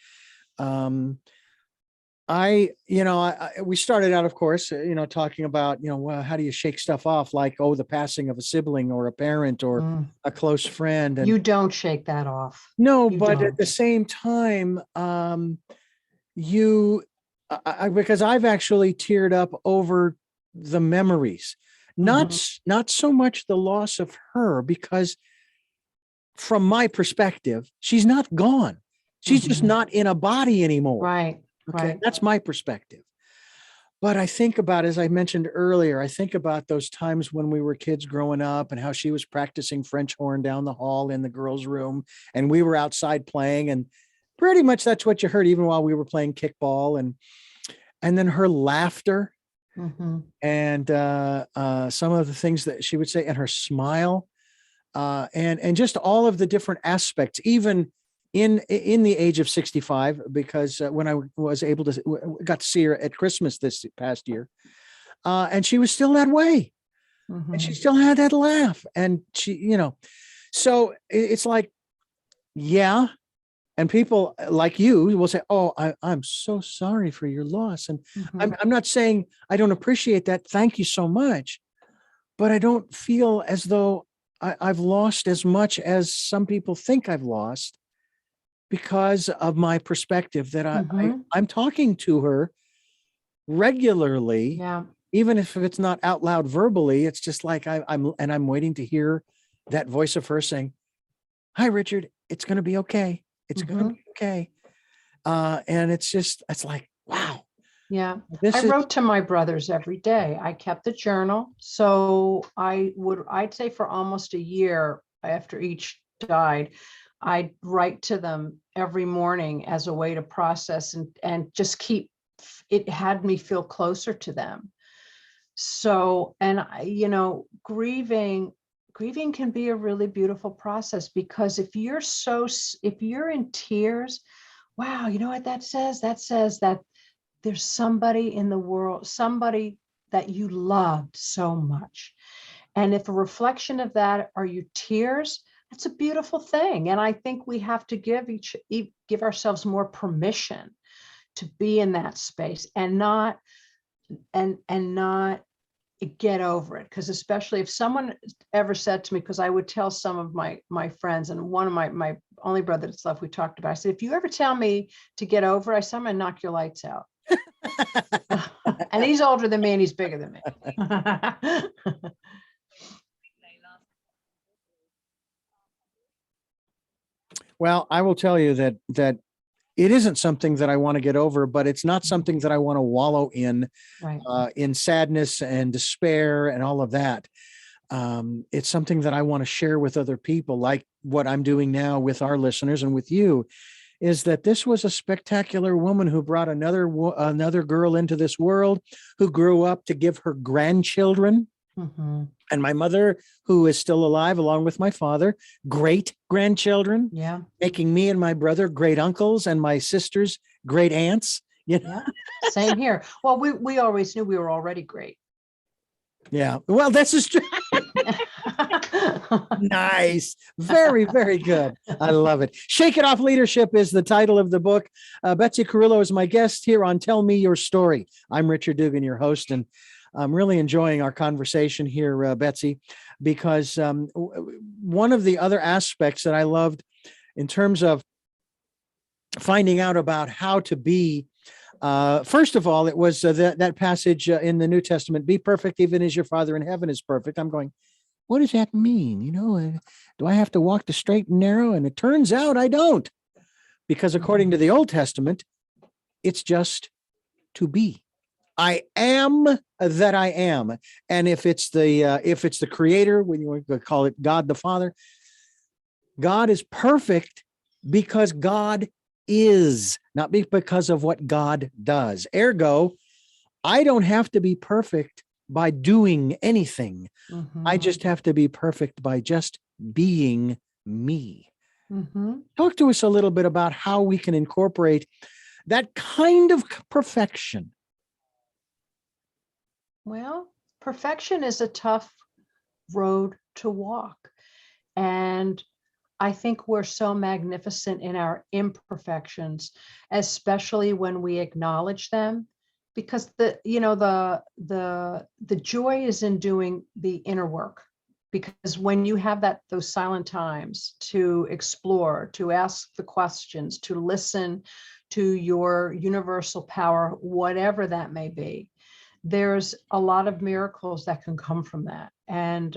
We started out, of course, talking about, well, how do you shake stuff off? Like, oh, the passing of a sibling or a parent or a close friend. And You don't shake that off. no, You but at don't. the same time, because I've actually teared up over the memories, not so much the loss of her, because from my perspective, she's not gone. She's just not in a body anymore. Right. Okay. Right. That's my perspective. But I think about, as I mentioned earlier, I think about those times when we were kids growing up and how she was practicing French horn down the hall in the girls' room, and we were outside playing, and pretty much that's what you heard even while we were playing kickball, and then her laughter and some of the things that she would say, and her smile, and just all of the different aspects, even in the age of 65, because when I was able to got to see her at Christmas this past year, and she was still that way, and she still had that laugh, and she, so it's like, yeah. And people like you will say, oh, I'm so sorry for your loss. And I'm not saying I don't appreciate that. Thank you so much. But I don't feel as though I've lost as much as some people think I've lost, because of my perspective that I'm talking to her regularly. Yeah. Even if it's not out loud verbally, it's just like I'm waiting to hear that voice of her saying, hi, Richard, it's going to be okay. It's going to be okay. And it's like, wow. Yeah. I wrote to my brothers every day. I kept a journal. So I'd say for almost a year after each died, I'd write to them every morning as a way to process and just it had me feel closer to them. So, and grieving can be a really beautiful process, because if you're in tears, wow, you know what that says? That says that there's somebody in the world, somebody that you loved so much. And if a reflection of that are your tears, that's a beautiful thing. And I think we have to give ourselves more permission to be in that space and not get over it. Because especially if someone ever said to me, because I would tell some of my friends, and one of my only brother that's left, we talked about, I said, if you ever tell me to get over it, I said, I'm gonna knock your lights out. And he's older than me and he's bigger than me. Well, I will tell you that it isn't something that I want to get over, but it's not something that I want to wallow in, Right. In sadness and despair and all of that. It's something that I want to share with other people, like what I'm doing now with our listeners and with you, is that this was a spectacular woman who brought another girl into this world, who grew up to give her grandchildren. And my mother, who is still alive, along with my father, great grandchildren, making me and my brother great uncles, and my sisters great aunts. Yeah, same here. Well, we always knew we were already great. Yeah, well, this is true. Nice. Very, very good. I love it. Shake It Off Leadership is the title of the book. Betsy Cerulo is my guest here on Tell Me Your Story. I'm Richard Dugan, your host, and I'm really enjoying our conversation here, Betsy, because one of the other aspects that I loved in terms of finding out about how to be, first of all, it was that passage in the New Testament, be perfect even as your Father in heaven is perfect. I'm going, what does that mean? Do I have to walk the straight and narrow? And it turns out I don't, because according to the Old Testament, it's just to be. I am that I am. And if it's the creator, when you want to call it God the Father, God is perfect because God is, not because of what God does. Ergo, I don't have to be perfect by doing anything. I just have to be perfect by just being me. Talk to us a little bit about how we can incorporate that kind of perfection. Well, perfection is a tough road to walk. And I think we're so magnificent in our imperfections, especially when we acknowledge them, because the joy is in doing the inner work. Because when you have those silent times to explore, to ask the questions, to listen to your universal power, whatever that may be, there's a lot of miracles that can come from that. And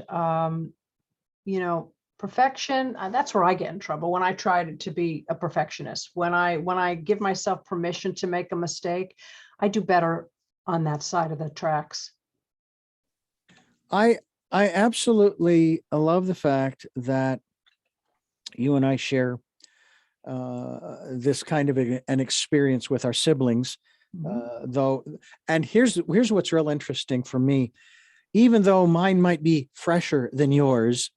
perfection, that's where I get in trouble, when I try to be a perfectionist. When I give myself permission to make a mistake, I do better on that side of the tracks. I absolutely love the fact that you and I share this kind of an experience with our siblings, though. And here's what's real interesting for me. Even though mine might be fresher than yours,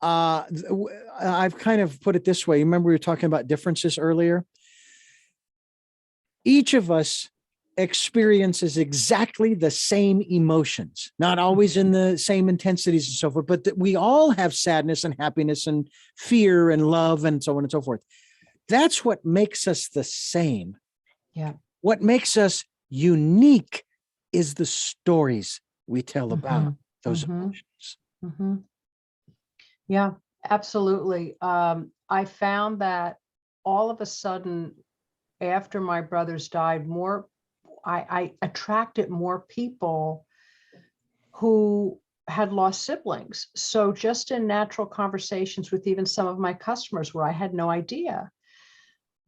I've kind of put it this way. Remember, we were talking about differences earlier. Each of us experiences exactly the same emotions, not always in the same intensities and so forth, but that we all have sadness and happiness and fear and love and so on and so forth. That's what makes us the same. Yeah. What makes us unique is the stories we tell about those emotions. Yeah, absolutely. I found that all of a sudden, after my brothers died, I attracted more people who had lost siblings. So just in natural conversations with even some of my customers where I had no idea,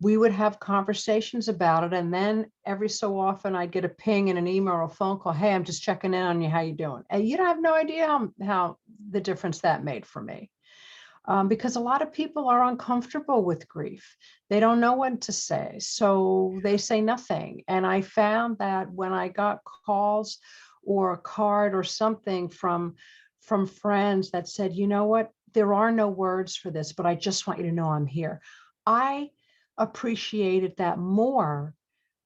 we would have conversations about it. And then every so often I'd get a ping in an email or a phone call. Hey, I'm just checking in on you. How you doing? And you don't have no idea how the difference that made for me. Because a lot of people are uncomfortable with grief. They don't know what to say, so they say nothing. And I found that when I got calls or a card or something from friends that said, you know what, there are no words for this, but I just want you to know I'm here, I appreciated that more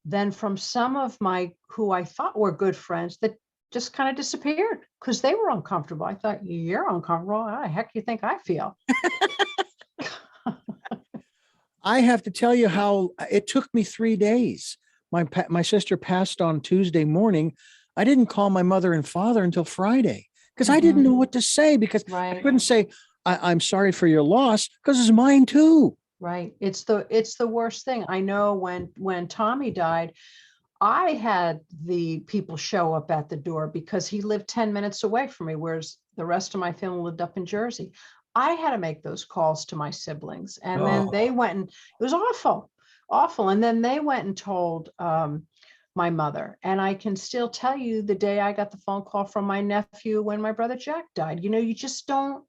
than from some of my who I thought were good friends that just kind of disappeared because they were uncomfortable. I thought, you're uncomfortable. How the heck you think I feel? I have to tell you how it took me 3 days. My sister passed on Tuesday morning. I didn't call my mother and father until Friday because I didn't know what to say, because I couldn't say, I'm sorry for your loss, because it's mine too. Right. It's the worst thing. I know when Tommy died, I had the people show up at the door because he lived 10 minutes away from me, whereas the rest of my family lived up in Jersey. I had to make those calls to my siblings, and then they went, and it was awful. And then they went and told my mother. And I can still tell you the day I got the phone call from my nephew when my brother Jack died. You just don't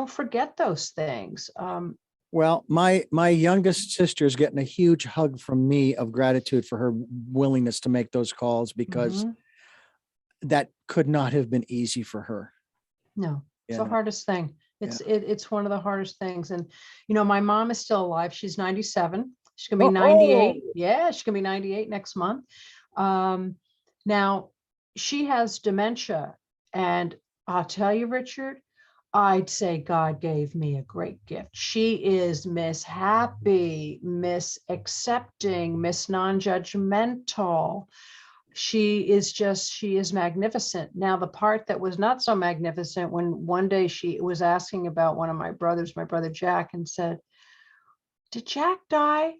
forget those things. Well, my youngest sister is getting a huge hug from me of gratitude for her willingness to make those calls, because that could not have been easy for her. No, it's the hardest thing. It's one of the hardest things. And, my mom is still alive. She's 97. She's going to be 98. Yeah, she's going to be 98 next month. Now, she has dementia. And I'll tell you, Richard, I'd say God gave me a great gift. She is Miss Happy, Miss Accepting, Miss Non-Judgmental. She is magnificent. Now, the part that was not so magnificent, when one day she was asking about one of my brothers, my brother Jack, and said, did Jack die?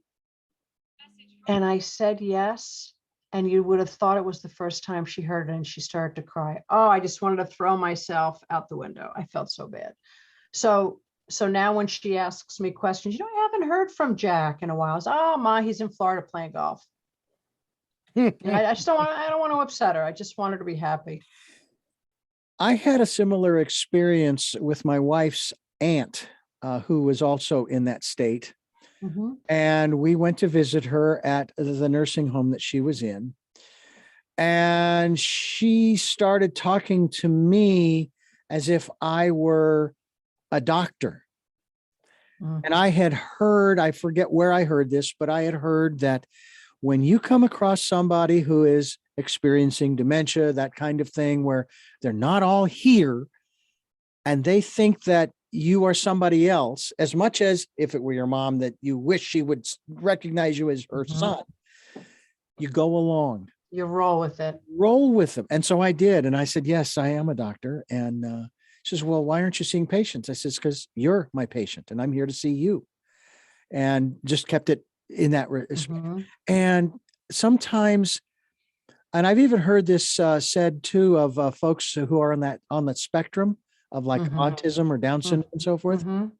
And I said, yes. And you would have thought it was the first time she heard it, and she started to cry. Oh, I just wanted to throw myself out the window. I felt so bad. So now when she asks me questions, I haven't heard from Jack in a while. Oh, Ma, he's in Florida playing golf. I don't want to upset her. I just want her to be happy. I had a similar experience with my wife's aunt, who was also in that state. Mhm. And we went to visit her at the nursing home that she was in. And she started talking to me as if I were a doctor. Mm. And I had heard, I forget where I heard this, but I had heard that when you come across somebody who is experiencing dementia, that kind of thing, where they're not all here and they think that you are somebody else, as much as if it were your mom, that you wish she would recognize you as her Mhm. son, you go along, You roll with it. roll with them. And so I did. And I said, yes, I am a doctor. And she says, well, why aren't you seeing patients? I says, because you're my patient and I'm here to see you. And just kept it in that respect. Mhm. And sometimes, and I've even heard this said too of folks who are on that spectrum of like Mhm. autism or Down syndrome and so forth. Mhm.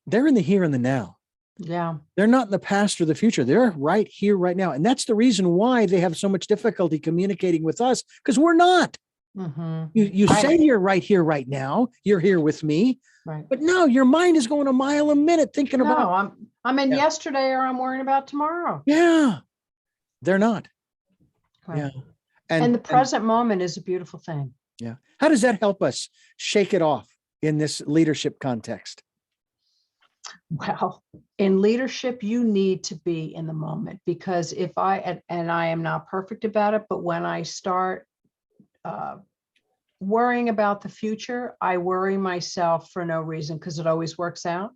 They're in the here and the now. Yeah. They're not in the past or the future. They're right here, right now. And that's the reason why they have so much difficulty communicating with us, because we're not. Mhm. You say you're right here, right now. You're here with me. Right. But no, your mind is going a mile a minute thinking No, about, I'm in yeah, yesterday or I'm worrying about tomorrow. yeah, they're not. Right. Yeah. And the And present moment is a beautiful thing. yeah. How does that help us shake it off in this leadership context? Well, in leadership, you need to be in the moment, because if and I am not perfect about it, but when I start uh, worrying about the future, I worry myself for no reason because it always works out.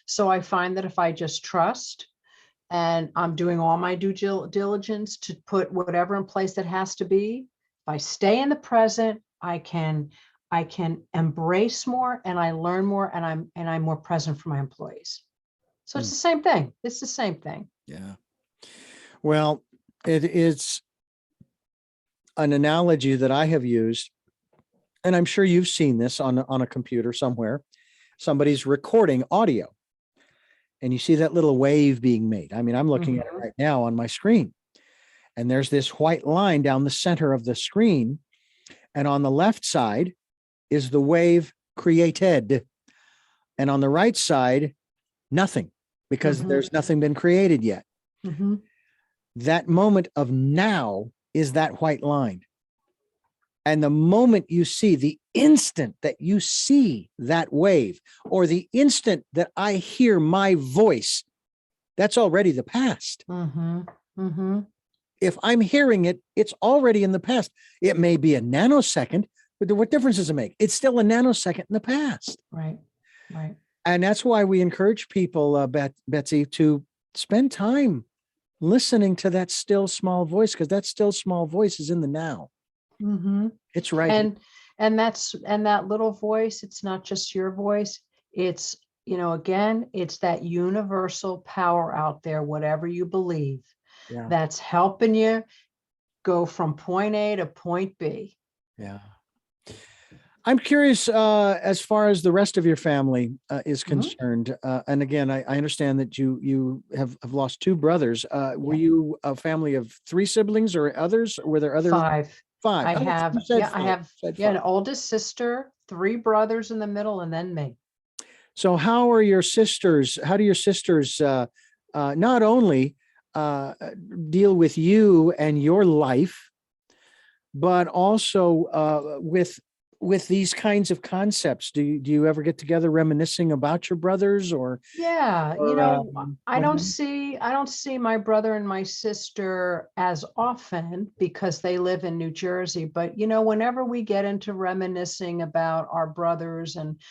So I find that if I just trust and I'm doing all my due diligence to put whatever in place that has to be, if I stay in the present, I can embrace more and I learn more and I'm more present for my employees. So it's Mm, the same thing. It's the same thing. yeah. Well, it is an analogy that I have used, and I'm sure you've seen this on a computer somewhere. Somebody's recording audio, and you see that little wave being made. I mean, I'm looking at it Mhm. right now on my screen, and there's this white line down the center of the screen, and on the left side is the wave created, and on the right side, nothing, because Mhm. there's nothing been created yet. Mhm. That moment of now is that white line. And the moment you see, the instant that you see that wave, or the instant that I hear my voice, that's already the past. Mhm. Mhm. If I'm hearing it, it's already in the past. It may be a nanosecond, but what difference does it make? It's still a nanosecond in the past. Right. Right. And that's why we encourage people, Betsy, to spend time listening to that still small voice, because that still small voice is in the now. Mhm. It's right here. And that little voice, it's not just your voice. It's, again, it's that universal power out there, whatever you believe, Yeah. that's helping you go from point A to point B. Yeah. I'm curious, as far as the rest of your family is Mhm. concerned. And again, I understand that you have lost two brothers. Were Yeah. you a family of three siblings or others? Were there other? Five. Five? I Oh, have, you said yeah, I five. have, You said yeah, five. an oldest sister, three brothers in the middle, and then me. So how are your sisters? How do your sisters not only uh, deal with you and your life, but also with these kinds of concepts? Do you ever get together reminiscing about your brothers, Yeah, or I what? don't see my brother and my sister as often because they live in New Jersey, but whenever we get into reminiscing about our brothers and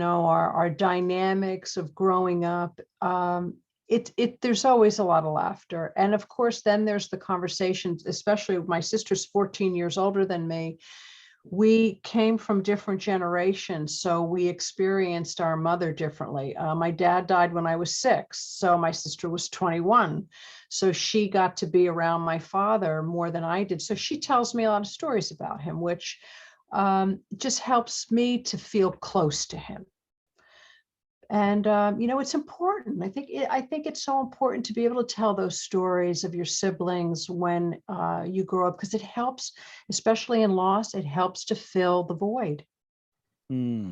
our dynamics of growing up, there's always a lot of laughter. And of course, then there's the conversations, especially my sister's 14 years older than me. We came from different generations, so we experienced our mother differently. My dad died when I was 6, so my sister was 21. So she got to be around my father more than I did. So she tells me a lot of stories about him, which just helps me to feel close to him. And it's important. I think it's so important to be able to tell those stories of your siblings when you grow up, because it helps, especially in loss, it helps to fill the void. Hmm.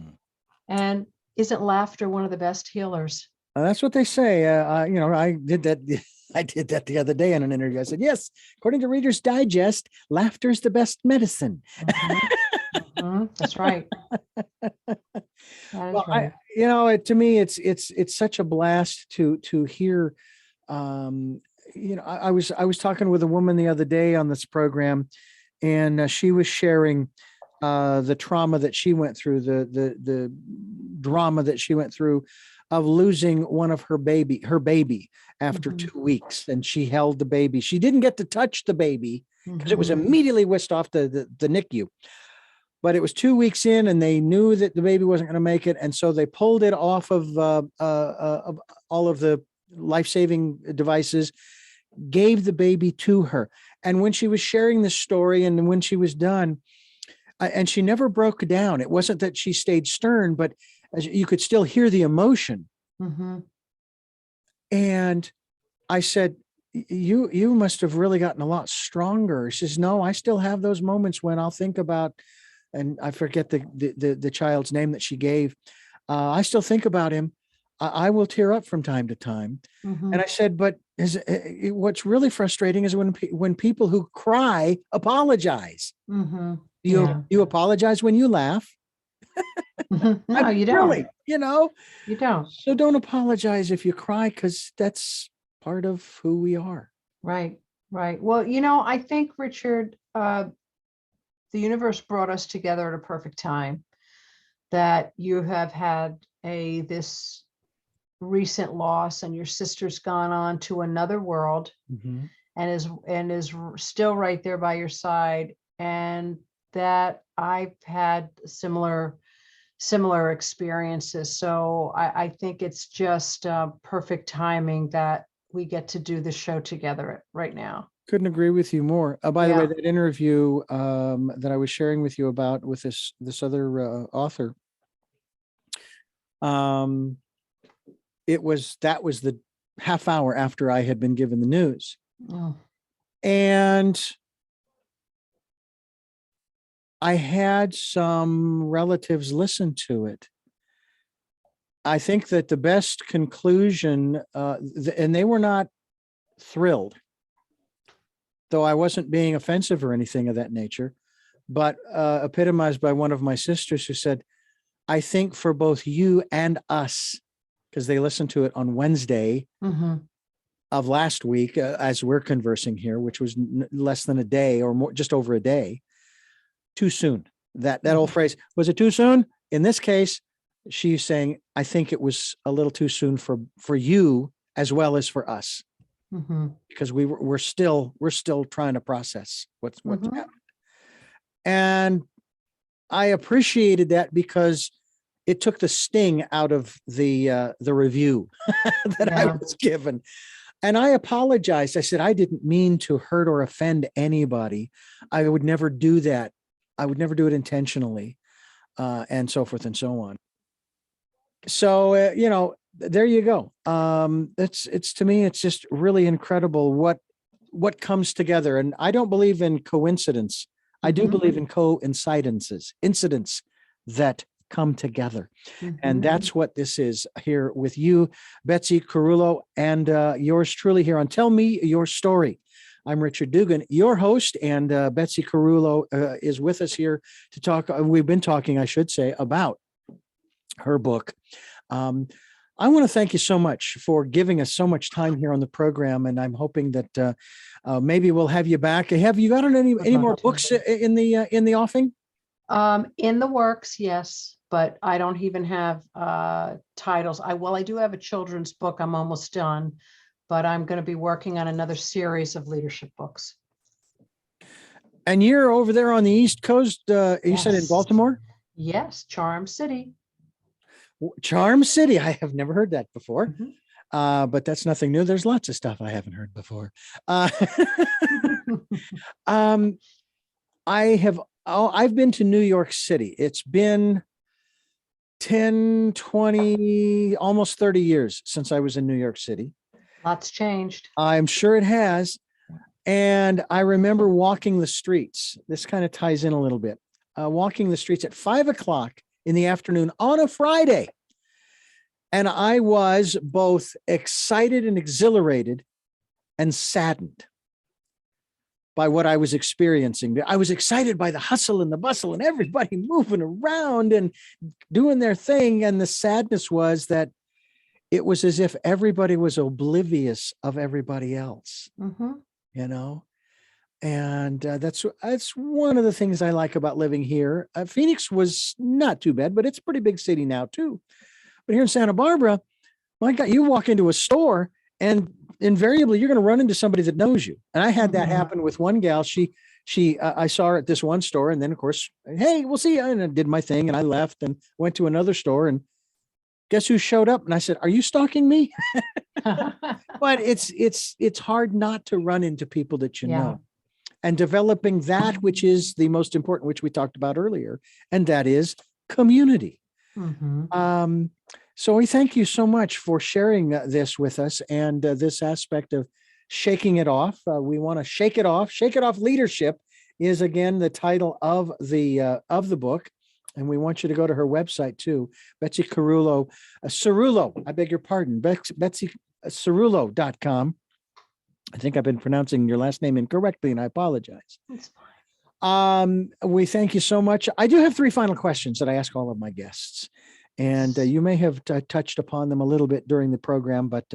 And isn't laughter one of the best healers? That's what they say. I did that. I did that the other day in an interview. I said, yes, according to Reader's Digest, laughter is the best medicine. That's right. That is Well, right. to me, it's such a blast to hear. I was talking with a woman the other day on this program, and she was sharing the trauma that she went through, the drama that she went through of losing one of her baby after 2 weeks, and she held the baby. She didn't get to touch the baby because it was immediately whisked off the NICU. But it was 2 weeks in, and they knew that the baby wasn't going to make it, and so they pulled it off of all of the life-saving devices, gave the baby to her. And when she was sharing the story, and when she was done, and she never broke down. It wasn't that she stayed stern, but you could still hear the emotion. And I said, you must have really gotten a lot stronger. She says, no, I still have those moments when I'll think about, and I forget the child's name that she gave. I still think about him. I will tear up from time to time. And I said, but what's really frustrating is when people who cry apologize. You apologize when you laugh. No, you don't. Really, You don't. So don't apologize if you cry, because that's part of who we are. Right. Right. Well, I think, Richard, the universe brought us together at a perfect time, that you have had this recent loss, and your sister's gone on to another world and is still right there by your side, and that I've had similar experiences. So I think it's just perfect timing that we get to do the show together right now. Couldn't agree with you more. By the way, that interview that I was sharing with you about with this other author, that was the half hour after I had been given the news. And I had some relatives listen to it. I think that the best conclusion, and they were not thrilled, though I wasn't being offensive or anything of that nature, but epitomized by one of my sisters, who said, I think for both you and us, because they listened to it on Wednesday of last week, as we're conversing here, which was less than a day or more, just over a day, too soon. That old phrase, was it too soon? In this case, she's saying, I think it was a little too soon for you as well as for us, because we're still trying to process what's happened. And I appreciated that, because it took the sting out of the review that I was given. And I apologized. I said, I didn't mean to hurt or offend anybody. I would never do that. I would never do it intentionally, and so forth and so on. So, there you go. It's to me, it's just really incredible what comes together. And I don't believe in coincidence. I do believe in coincidences, incidents that come together. And that's what this is here with you, Betsy Cerulo, and yours truly here on Tell Me Your Story. I'm Richard Dugan, your host, and Betsy Cerulo is with us here to talk. We've been talking, I should say, about her book. I want to thank you so much for giving us so much time here on the program, and I'm hoping that maybe we'll have you back. Have you got any more books in the offing? In the works, yes, but I don't even have titles. I do have a children's book. I'm almost done, but I'm going to be working on another series of leadership books. And you're over there on the East Coast. You said in Baltimore? Yes, Charm City. Charm City. I have never heard that before, but that's nothing new. There's lots of stuff I haven't heard before. I've been to New York City. It's been 10, 20, almost 30 years since I was in New York City. Lots changed. I'm sure it has. And I remember walking the streets. This kind of ties in a little bit. Walking the streets at 5 o'clock in the afternoon on a Friday. And I was both excited and exhilarated and saddened by what I was experiencing. I was excited by the hustle and the bustle and everybody moving around and doing their thing. And the sadness was that it was as if everybody was oblivious of everybody else, you know? And that's one of the things I like about living here. Phoenix was not too bad, but it's a pretty big city now too. But here in Santa Barbara, my God, you walk into a store and invariably you're going to run into somebody that knows you. And I had that happen with one gal. I saw her at this one store, and then of course, hey, we'll see you. And I did my thing and I left and went to another store, and guess who showed up? And I said, are you stalking me? But it's hard not to run into people that you know, and developing that, which is the most important, which we talked about earlier, and that is community. So we thank you so much for sharing this with us, and this aspect of shaking it off. We want to shake it off. Shake It Off Leadership is again the title of the book. And we want you to go to her website too, Betsy Cerulo, I beg your pardon, BetsyCerulo.com. I think I've been pronouncing your last name incorrectly, and I apologize. That's fine. We thank you so much. I do have 3 final questions that I ask all of my guests, and you may have touched upon them a little bit during the program, but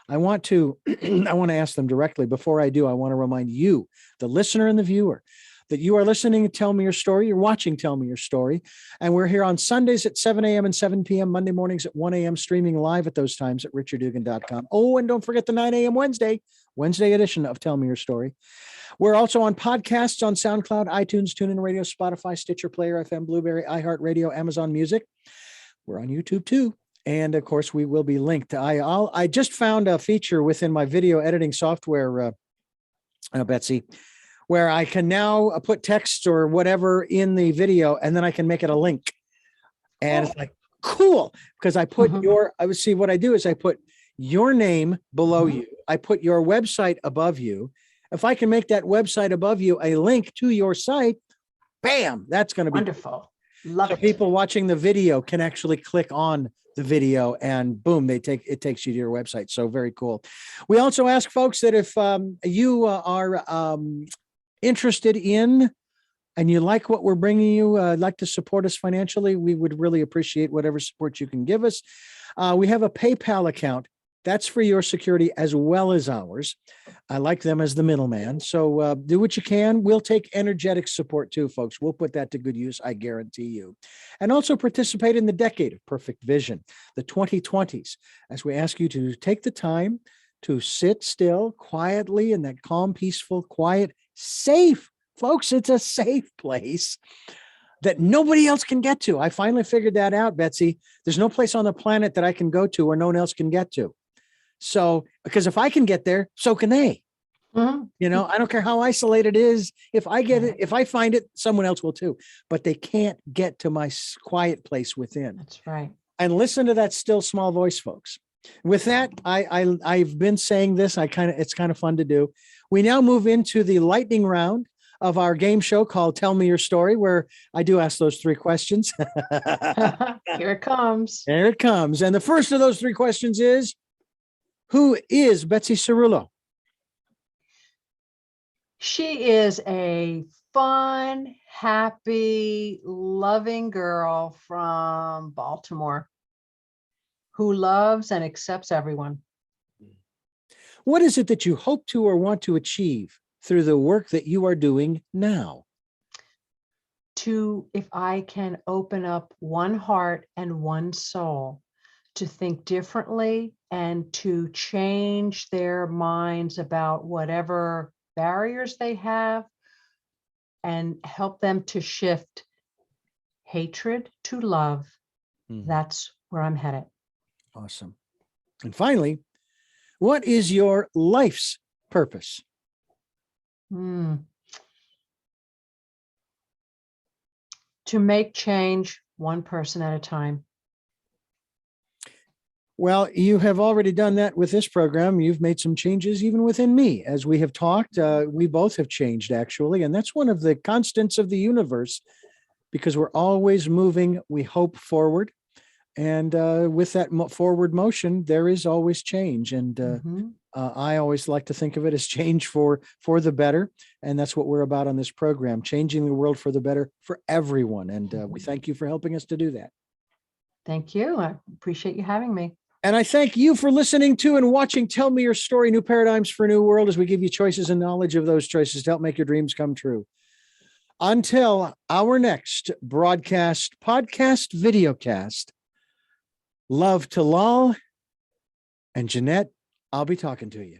I want to ask them directly. Before I do, I want to remind you, the listener and the viewer, that you are listening to Tell Me Your Story. You're watching Tell Me Your Story. And we're here on Sundays at 7 a.m. and 7 p.m., Monday mornings at 1 a.m., streaming live at those times at richarddugan.com. Oh, and don't forget the 9 a.m. Wednesday edition of Tell Me Your Story. We're also on podcasts on SoundCloud, iTunes, TuneIn Radio, Spotify, Stitcher, Player FM, Blueberry, iHeartRadio, Amazon Music. We're on YouTube too. And of course, we will be linked. I just found a feature within my video editing software, Betsy, where I can now put text or whatever in the video, and then I can make it a link. And it's like, cool, because I put what I do is I put your name below you. I put your website above you. If I can make that website above you a link to your site, bam, that's going to be wonderful. Love so it. people watching the video can actually click on the video and boom, it takes you to your website. So very cool. We also ask folks that if you are interested in and you like what we're bringing you, like to support us financially, we would really appreciate whatever support you can give us. We have a PayPal account. That's for your security as well as ours. I like them as the middleman. So do what you can. We'll take energetic support too, folks. We'll put that to good use, I guarantee you. And also participate in the Decade of Perfect Vision, the 2020s, as we ask you to take the time to sit still quietly in that calm, peaceful, quiet, safe, folks, it's a safe place that nobody else can get to. I finally figured that out, Betsy. There's no place on the planet that I can go to where no one else can get to. So, because if I can get there, so can they. You know, I don't care how isolated it is. If I get it, if I find it, someone else will too. But they can't get to my quiet place within. That's right. And listen to that still small voice, folks. With that, I've been saying this. It's kind of fun to do. We now move into the lightning round of our game show called Tell Me Your Story, where I do ask those 3 questions. Here it comes. Here it comes. And the first of those 3 questions is, who is Betsy Cerulo? She is a fun, happy, loving girl from Baltimore who loves and accepts everyone. What is it that you hope to or want to achieve through the work that you are doing now? If I can open up one heart and one soul to think differently and to change their minds about whatever barriers they have and help them to shift hatred to love, that's where I'm headed. Awesome. And finally, what is your life's purpose? To make change one person at a time. Well, you have already done that with this program. You've made some changes even within me. As we have talked, we both have changed, actually. And that's one of the constants of the universe, because we're always moving, we hope, forward. And with that forward motion, there is always change. And I always like to think of it as change for the better. And that's what we're about on this program, changing the world for the better for everyone. And we thank you for helping us to do that. Thank you. I appreciate you having me. And I thank you for listening to and watching Tell Me Your Story, New Paradigms for a New World, as we give you choices and knowledge of those choices to help make your dreams come true. Until our next broadcast, podcast, videocast, love to Lal and Jeanette, I'll be talking to you.